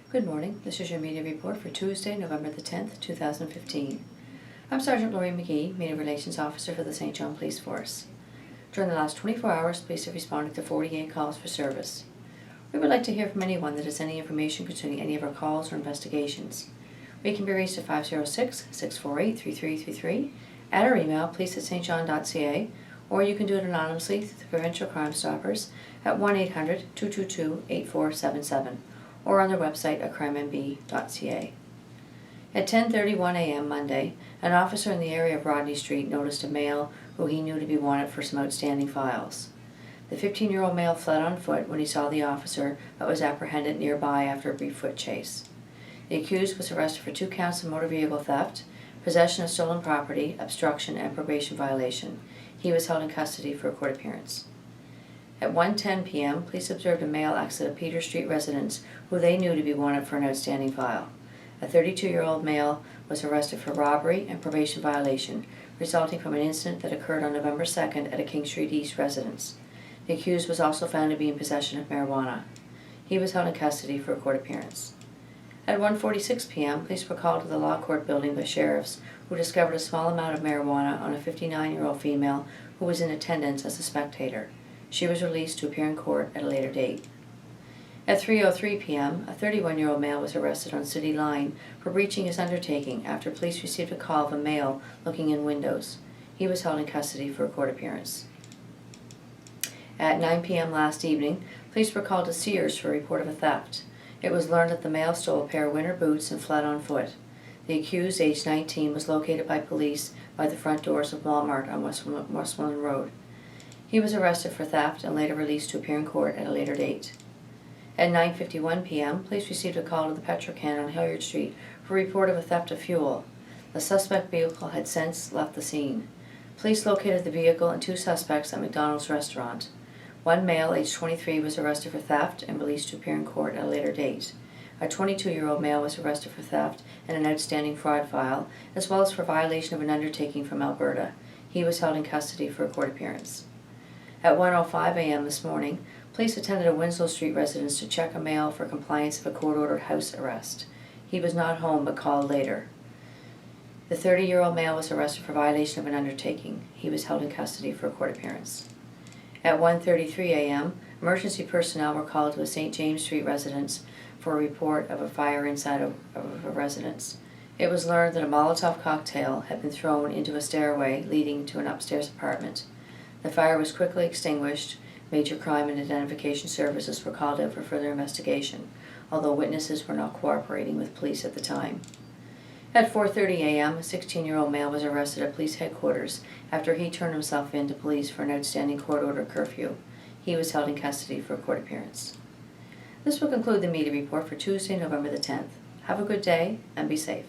Good morning. This is your media report for Tuesday, November the 10th, 2015. I'm Sergeant Laurie McGee, Media Relations Officer for the St. John Police Force. During the last 24 hours, police have responded to 48 calls for service. We would like to hear from anyone that has any information concerning any of our calls or investigations. We can be reached at 506-648-3333, at our email police@stjohn.ca, or you can do it anonymously through the Provincial Crime Stoppers at 1-800-222-8477. or on their website at crimemb.ca. At 10:31 a.m. Monday, an officer in the area of Rodney Street noticed a male who he knew to be wanted for some outstanding files. The 15-year-old male fled on foot when he saw the officer, but was apprehended nearby after a brief foot chase. The accused was arrested for 2 counts of motor vehicle theft, possession of stolen property, obstruction, and probation violation. He was held in custody for a court appearance. At 1:10 p.m., police observed a male exit a Peter Street residence who they knew to be wanted for an outstanding file. A 32-year-old male was arrested for robbery and probation violation, resulting from an incident that occurred on November 2nd at a King Street East residence. The accused was also found to be in possession of marijuana. He was held in custody for a court appearance. At 1:46 p.m., police were called to the Law Court building by sheriffs who discovered a small amount of marijuana on a 59-year-old female who was in attendance as a spectator. She was released to appear in court at a later date. At 3:03 p.m., a 31-year-old male was arrested on City Line for breaching his undertaking after police received a call of a male looking in windows. He was held in custody for a court appearance. At 9 p.m. last evening, police were called to Sears for a report of a theft. It was learned that the male stole a pair of winter boots and fled on foot. The accused, aged 19, was located by police by the front doors of Walmart on Westmoreland Road. He was arrested for theft and later released to appear in court at a later date. At 9:51 p.m., police received a call to the Petrocan on Hilliard Street for a report of a theft of fuel. The suspect vehicle had since left the scene. Police located the vehicle and 2 suspects at McDonald's restaurant. One male, aged 23, was arrested for theft and released to appear in court at a later date. A 22-year-old male was arrested for theft and an outstanding fraud file, as well as for violation of an undertaking from Alberta. He was held in custody for a court appearance. At 1:05 a.m. this morning, police attended a Winslow Street residence to check a male for compliance of a court-ordered house arrest. He was not home but called later. The 30-year-old male was arrested for violation of an undertaking. He was held in custody for a court appearance. At 1:33 a.m., emergency personnel were called to a St. James Street residence for a report of a fire inside of a residence. It was learned that a Molotov cocktail had been thrown into a stairway leading to an upstairs apartment. The fire was quickly extinguished. Major Crime and Identification Services were called out for further investigation, although witnesses were not cooperating with police at the time. At 4:30 a.m., a 16-year-old male was arrested at police headquarters after he turned himself in to police for an outstanding court-ordered curfew. He was held in custody for a court appearance. This will conclude the media report for Tuesday, November the 10th. Have a good day and be safe.